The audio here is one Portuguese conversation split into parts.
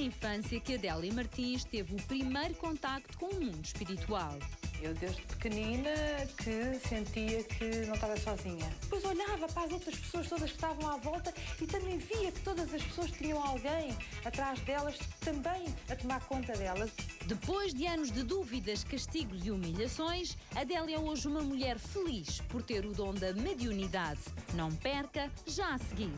infância que Adélia Martins teve o primeiro contacto com o mundo espiritual. Eu, desde pequenina, que sentia que não estava sozinha. Depois olhava para as outras pessoas todas que estavam à volta e também via que todas as pessoas tinham alguém atrás delas também a tomar conta delas. Depois de anos de dúvidas, castigos e humilhações, Adélia é hoje uma mulher feliz por ter o dom da mediunidade. Não perca, já a seguir.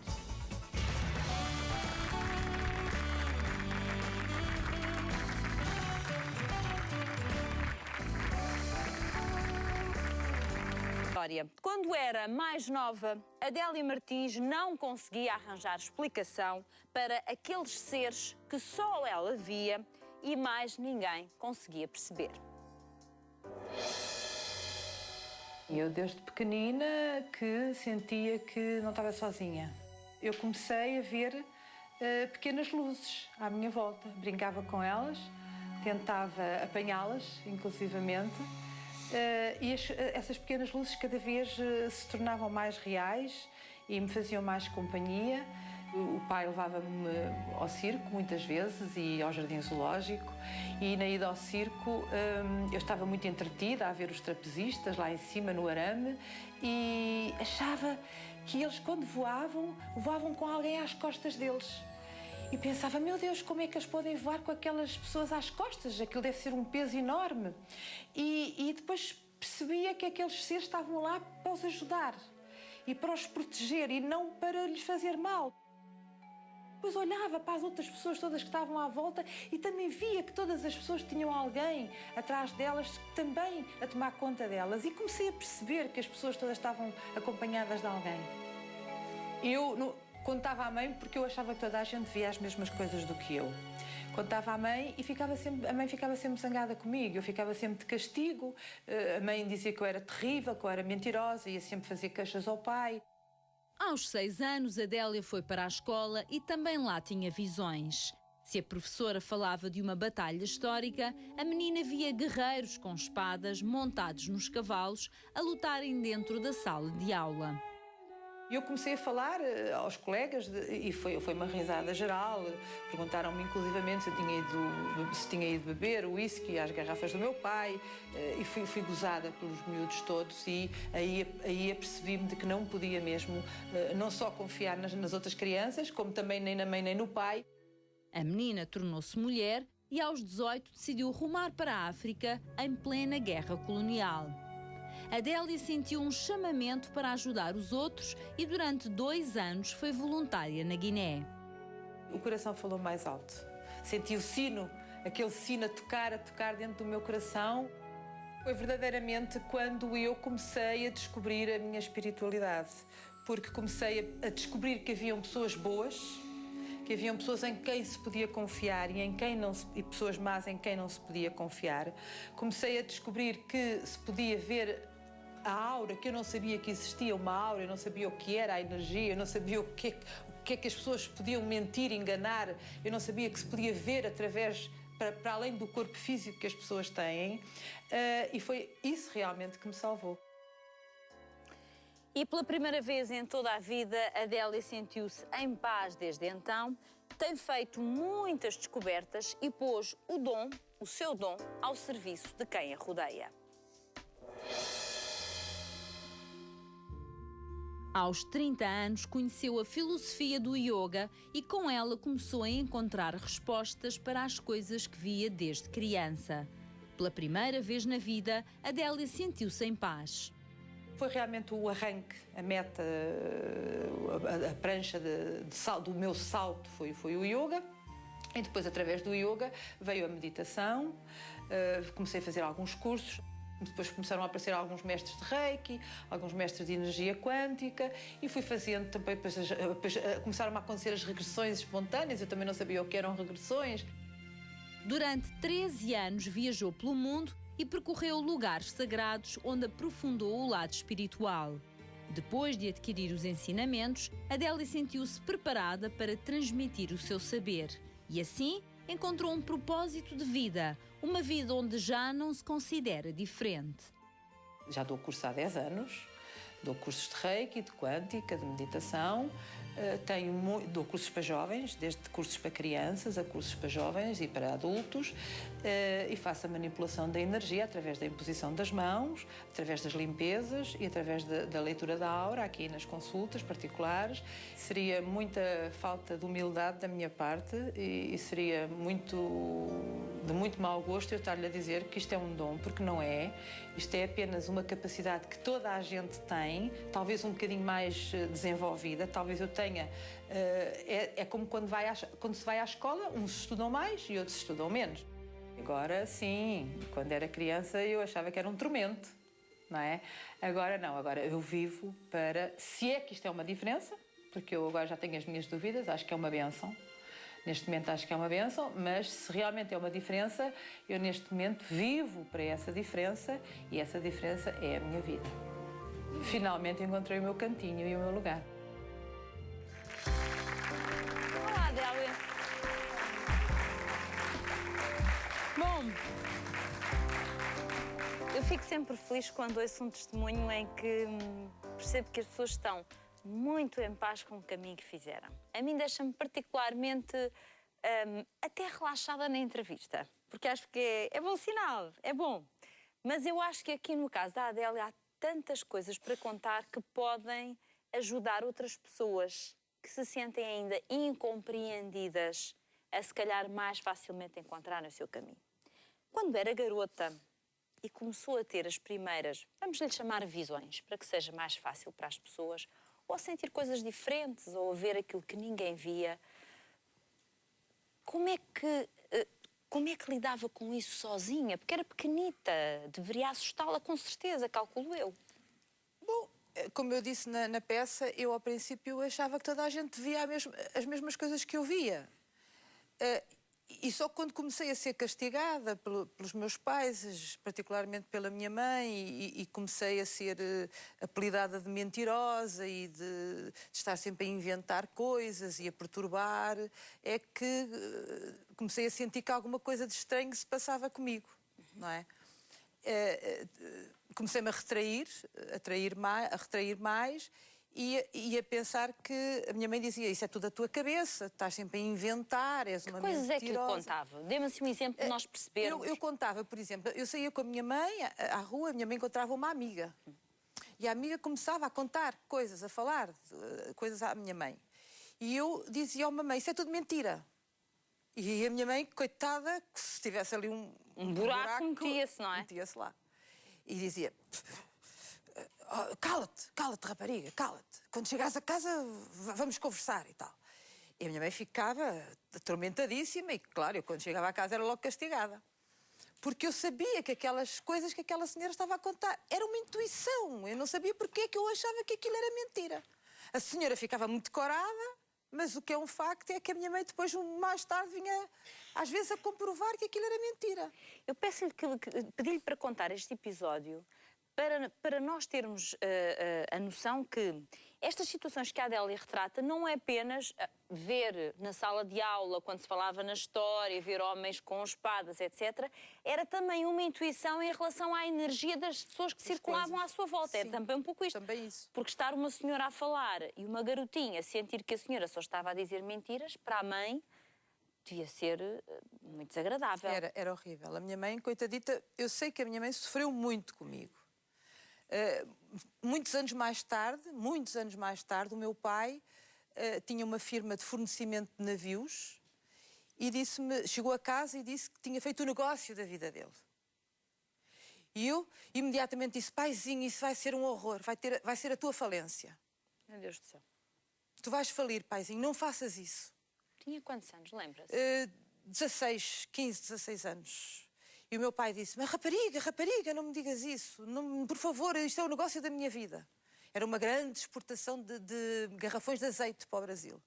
Quando era mais nova, Adélia Martins não conseguia arranjar explicação para aqueles seres que só ela via e mais ninguém conseguia perceber. Eu, desde pequenina, que sentia que não estava sozinha. Eu comecei a ver pequenas luzes à minha volta. Brincava com elas, tentava apanhá-las, inclusivamente. E essas pequenas luzes cada vez se tornavam mais reais e me faziam mais companhia. O pai levava-me ao circo muitas vezes e ao jardim zoológico, e na ida ao circo eu estava muito entretida a ver os trapezistas lá em cima no arame e achava que eles, quando voavam, voavam com alguém às costas deles. E pensava, meu Deus, como é que eles podem voar com aquelas pessoas às costas? Aquilo deve ser um peso enorme. E depois percebia que aqueles seres estavam lá para os ajudar e para os proteger e não para lhes fazer mal. Depois olhava para as outras pessoas todas que estavam à volta e também via que todas as pessoas tinham alguém atrás delas também a tomar conta delas. E comecei a perceber que as pessoas todas estavam acompanhadas de alguém. Contava à mãe porque eu achava que toda a gente via as mesmas coisas do que eu. Contava à mãe e a mãe ficava sempre zangada comigo, eu ficava sempre de castigo. A mãe dizia que eu era terrível, que eu era mentirosa, ia sempre fazer queixas ao pai. Aos 6 anos, Adélia foi para a escola e também lá tinha visões. Se a professora falava de uma batalha histórica, a menina via guerreiros com espadas montados nos cavalos a lutarem dentro da sala de aula. E eu comecei a falar aos colegas e foi uma risada geral. Perguntaram-me inclusivamente se tinha ido beber o whisky às garrafas do meu pai e fui gozada pelos miúdos todos e aí apercebi-me de que não podia mesmo não só confiar nas outras crianças, como também nem na mãe nem no pai. A menina tornou-se mulher e aos 18 decidiu rumar para a África em plena guerra colonial. Adélia sentiu um chamamento para ajudar os outros e durante 2 anos foi voluntária na Guiné. O coração falou mais alto. Senti o sino, aquele sino a tocar dentro do meu coração. Foi verdadeiramente quando eu comecei a descobrir a minha espiritualidade, porque comecei a descobrir que haviam pessoas boas, que haviam pessoas em quem se podia confiar e pessoas más em quem não se podia confiar. Comecei a descobrir que se podia ver a aura, que eu não sabia que existia uma aura, eu não sabia o que era a energia, eu não sabia o que é que as pessoas podiam mentir, enganar, eu não sabia que se podia ver através, para além do corpo físico que as pessoas têm, e foi isso realmente que me salvou. E pela primeira vez em toda a vida, Adélia sentiu-se em paz desde então, tem feito muitas descobertas e pôs o seu dom, ao serviço de quem a rodeia. Aos 30 anos, conheceu a filosofia do yoga e com ela começou a encontrar respostas para as coisas que via desde criança. Pela primeira vez na vida, Adélia sentiu-se em paz. Foi realmente o arranque, a meta, a prancha do meu salto foi o yoga. E depois, através do yoga, veio a meditação, comecei a fazer alguns cursos. Depois começaram a aparecer alguns mestres de Reiki, alguns mestres de energia quântica e fui fazendo também, depois começaram a acontecer as regressões espontâneas, eu também não sabia o que eram regressões. Durante 13 anos viajou pelo mundo e percorreu lugares sagrados onde aprofundou o lado espiritual. Depois de adquirir os ensinamentos, Adélia sentiu-se preparada para transmitir o seu saber e assim encontrou um propósito de vida, uma vida onde já não se considera diferente. Já dou curso há 10 anos, dou cursos de Reiki, de Quântica, de meditação, Dou cursos para jovens, desde cursos para crianças a cursos para jovens e para adultos, e faço a manipulação da energia através da imposição das mãos, através das limpezas e através da leitura da aura, aqui nas consultas particulares. Seria muita falta de humildade da minha parte e seria de muito mau gosto eu estar-lhe a dizer que isto é um dom, porque não é. Isto é apenas uma capacidade que toda a gente tem, talvez um bocadinho mais desenvolvida, talvez eu tenha. É como quando se vai à escola, uns estudam mais e outros estudam menos. Agora, sim, quando era criança eu achava que era um tormento, não é? Agora não, agora eu vivo para... Se é que isto é uma diferença, porque eu agora já tenho as minhas dúvidas, acho que é uma bênção. Neste momento acho que é uma bênção, mas se realmente é uma diferença, eu neste momento vivo para essa diferença e essa diferença é a minha vida. Finalmente encontrei o meu cantinho e o meu lugar. Olá, Adélia. Bom, eu fico sempre feliz quando ouço um testemunho em que percebo que as pessoas estão muito em paz com o caminho que fizeram. A mim deixa-me particularmente até relaxada na entrevista, porque acho que é bom sinal, é bom. Mas eu acho que aqui no caso da Adélia há tantas coisas para contar que podem ajudar outras pessoas que se sentem ainda incompreendidas a se calhar mais facilmente encontrar o seu caminho. Quando era garota e começou a ter as primeiras, vamos lhe chamar visões, para que seja mais fácil para as pessoas, ou a sentir coisas diferentes, ou a ver aquilo que ninguém via. Como é que lidava com isso sozinha? Porque era pequenita, deveria assustá-la com certeza, calculo eu. Bom, como eu disse na peça, eu ao princípio achava que toda a gente via as mesmas coisas que eu via. E só quando comecei a ser castigada pelos meus pais, particularmente pela minha mãe, e comecei a ser apelidada de mentirosa e de estar sempre a inventar coisas e a perturbar, é que comecei a sentir que alguma coisa de estranho se passava comigo, não é? Comecei-me a retrair mais e a pensar que a minha mãe dizia: isso é tudo a tua cabeça, estás sempre a inventar, és uma mentirosa. Que coisas é que lhe contava? Dê-me assim um exemplo para nós percebermos. Eu contava, por exemplo, eu saía com a minha mãe à rua, a minha mãe encontrava uma amiga. E a amiga começava a contar coisas, a falar coisas à minha mãe. E eu dizia a uma mãe: isso é tudo mentira. E a minha mãe, coitada, que se tivesse ali um buraco metia-se, não é? Metia-se lá. E dizia: cala-te, rapariga, cala-te. Quando chegares a casa, vamos conversar e tal. E a minha mãe ficava atormentadíssima e, claro, eu quando chegava a casa era logo castigada. Porque eu sabia que aquelas coisas que aquela senhora estava a contar era uma intuição. Eu não sabia porque é que eu achava que aquilo era mentira. A senhora ficava muito corada, mas o que é um facto é que a minha mãe depois, mais tarde, vinha às vezes a comprovar que aquilo era mentira. Eu peço-lhe pedi-lhe para contar este episódio para nós termos a noção que estas situações que a Adélia retrata não é apenas ver na sala de aula, quando se falava na história, ver homens com espadas, etc. Era também uma intuição em relação à energia das pessoas que circulavam à sua volta. Sim, é também um pouco isto. Também isso. Porque estar uma senhora a falar e uma garotinha sentir que a senhora só estava a dizer mentiras, para a mãe devia ser muito desagradável. Era horrível. A minha mãe, coitadita, eu sei que a minha mãe sofreu muito comigo. Muitos anos mais tarde, o meu pai tinha uma firma de fornecimento de navios e chegou a casa e disse que tinha feito o negócio da vida dele. E eu imediatamente disse: paizinho, isso vai ser um horror, vai ser a tua falência. Meu Deus do céu. Tu vais falir, paizinho, não faças isso. Tinha quantos anos, lembra-se? 16 anos. E o meu pai disse: mas rapariga, não me digas isso. Não, por favor, isto é o negócio da minha vida. Era uma grande exportação de garrafões de azeite para o Brasil.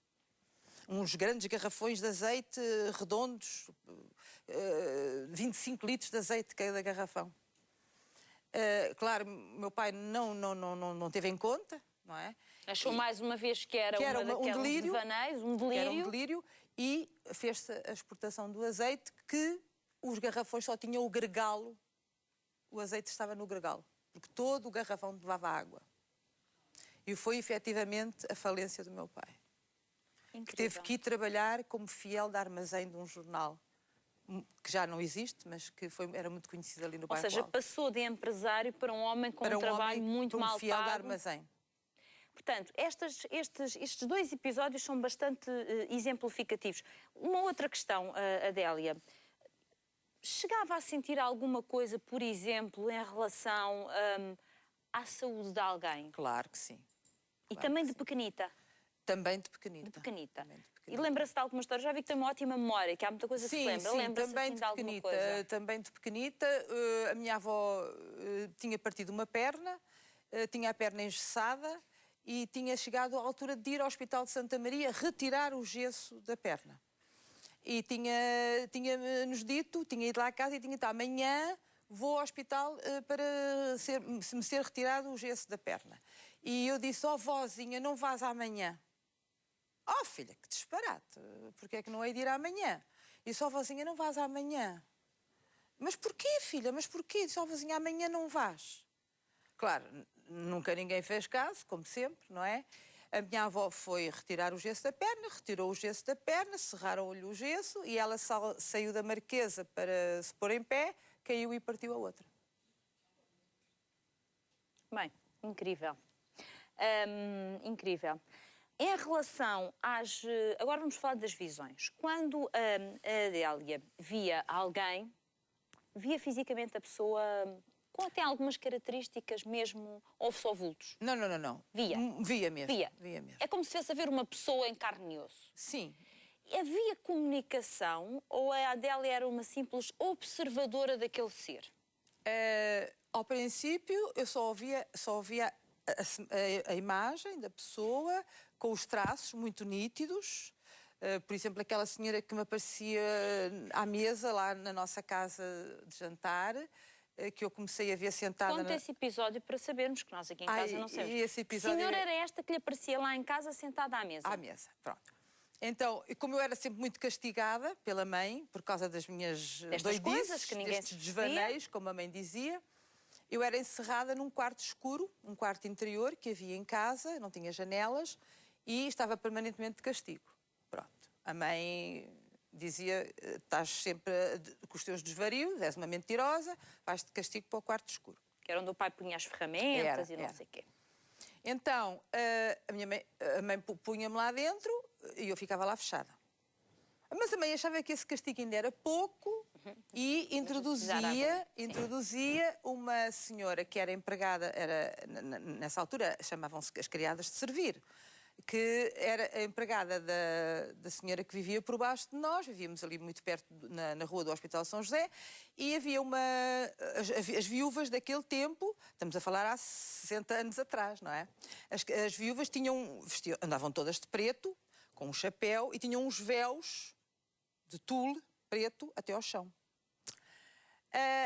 Uns grandes garrafões de azeite redondos, 25 litros de azeite cada garrafão. Claro, meu pai não teve em conta, não é? Achou mais uma vez que era um delírio, Era um delírio, e fez-se a exportação do azeite, que os garrafões só tinham o gregal. O azeite estava no gregal, porque todo o garrafão levava água. E foi efetivamente a falência do meu pai. que teve que ir trabalhar como fiel de armazém de um jornal, que já não existe, mas que era muito conhecido ali no bairro. Ou seja, Alto. passou de empresário para um homem com um trabalho muito mal fiel de pago. armazém. Portanto, estes dois episódios são bastante exemplificativos. Uma outra questão, Adélia. Chegava a sentir alguma coisa, por exemplo, em relação à saúde de alguém? Claro que sim. E também de pequenita? Também de pequenita. De pequenita. Também de pequenita. E lembra-se de alguma história? Já vi que tem uma ótima memória, que há muita coisa que se lembra. Sim, Lembra-se também assim, de de alguma pequenita. coisa? Também de pequenita. A minha avó tinha partido uma perna, tinha a perna engessada e tinha chegado à altura de ir ao Hospital de Santa Maria retirar o gesso da perna. E tinha-nos dito, tinha ido lá à casa e tinha dito, amanhã vou ao hospital para me ser retirado o gesso da perna. E eu disse, vozinha, não vás amanhã. Oh, filha, que disparate, porque é que não hei de ir amanhã? E disse, vozinha, não vás amanhã. Mas porquê, filha, mas porquê? Disse, vozinha, amanhã não vás. Claro, nunca ninguém fez caso, como sempre, não é? A minha avó foi retirar o gesso da perna, retirou o gesso da perna, serraram-lhe o gesso e ela saiu da marquesa para se pôr em pé, caiu e partiu a outra. Bem, incrível. Incrível. Em relação às... Agora vamos falar das visões. Quando a Adélia via alguém, via fisicamente a pessoa... Tem algumas características mesmo, ou só vultos? Não. Via? Via mesmo. Via mesmo. É como se fosse a ver uma pessoa em carne e osso. Sim. Havia comunicação ou a Adélia era uma simples observadora daquele ser? Ao princípio, eu só ouvia a imagem da pessoa com os traços muito nítidos. Por exemplo, aquela senhora que me aparecia à mesa lá na nossa casa de jantar, que eu comecei a ver sentada... Conta esse episódio para sabermos que nós aqui em casa não sabemos. Esse episódio... Senhora era esta que lhe aparecia lá em casa sentada à mesa? À mesa, pronto. Então, como eu era sempre muito castigada pela mãe, por causa das minhas doidices, destes desvaneios, como a mãe dizia, eu era encerrada num quarto escuro, um quarto interior que havia em casa, não tinha janelas, e estava permanentemente de castigo. Pronto. A mãe... dizia, estás sempre com os teus desvarios, és uma mentirosa, vais de castigo para o quarto escuro. Que era onde o pai punha as ferramentas e não sei o quê. Então, a mãe punha-me lá dentro e eu ficava lá fechada. Mas a mãe achava que esse castigo ainda era pouco e introduzia uma senhora que era empregada, nessa altura chamavam-se as criadas de servir, que era a empregada da senhora que vivia por baixo de nós, vivíamos ali muito perto, na rua do Hospital São José, e havia as viúvas daquele tempo, estamos a falar há 60 anos atrás, não é? As viúvas andavam todas de preto, com um chapéu, e tinham uns véus de tule preto até ao chão.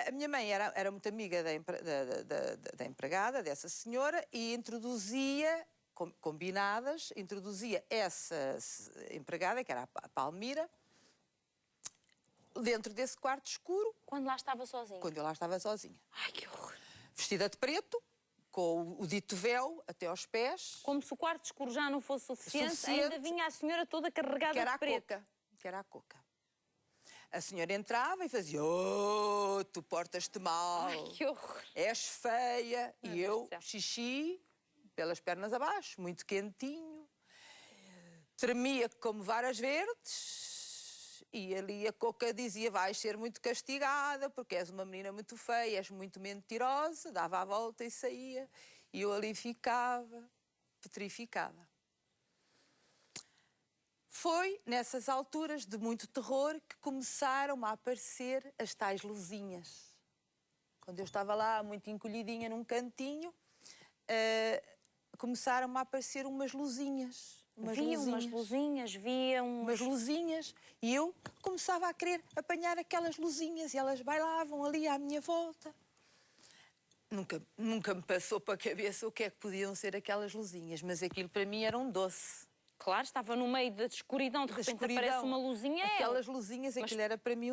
A minha mãe era muito amiga da empregada, dessa senhora, e introduzia... combinadas, introduzia essa empregada, que era a Palmira, dentro desse quarto escuro. Quando lá estava sozinha? Quando eu lá estava sozinha. Ai, que horror! Vestida de preto, com o dito véu até aos pés. Como se o quarto escuro já não fosse suficiente. Ainda vinha a senhora toda carregada de preto. Que era a Coca. A senhora entrava e fazia, oh, tu portas-te mal. Ai, que horror! És feia. E eu, xixi... pelas pernas abaixo, muito quentinho, tremia como varas verdes e ali a Coca dizia, vais ser muito castigada porque és uma menina muito feia, és muito mentirosa, dava a volta e saía e eu ali ficava petrificada. Foi nessas alturas de muito terror que começaram a aparecer as tais luzinhas. Quando eu estava lá muito encolhidinha num cantinho, começaram a aparecer umas luzinhas. Umas luzinhas. E eu começava a querer apanhar aquelas luzinhas e elas bailavam ali à minha volta. Nunca me passou para a cabeça o que é que podiam ser aquelas luzinhas, mas aquilo para mim era um doce. Claro, estava no meio da escuridão, de repente aparece uma luzinha. Aquelas luzinhas, aquilo era para mim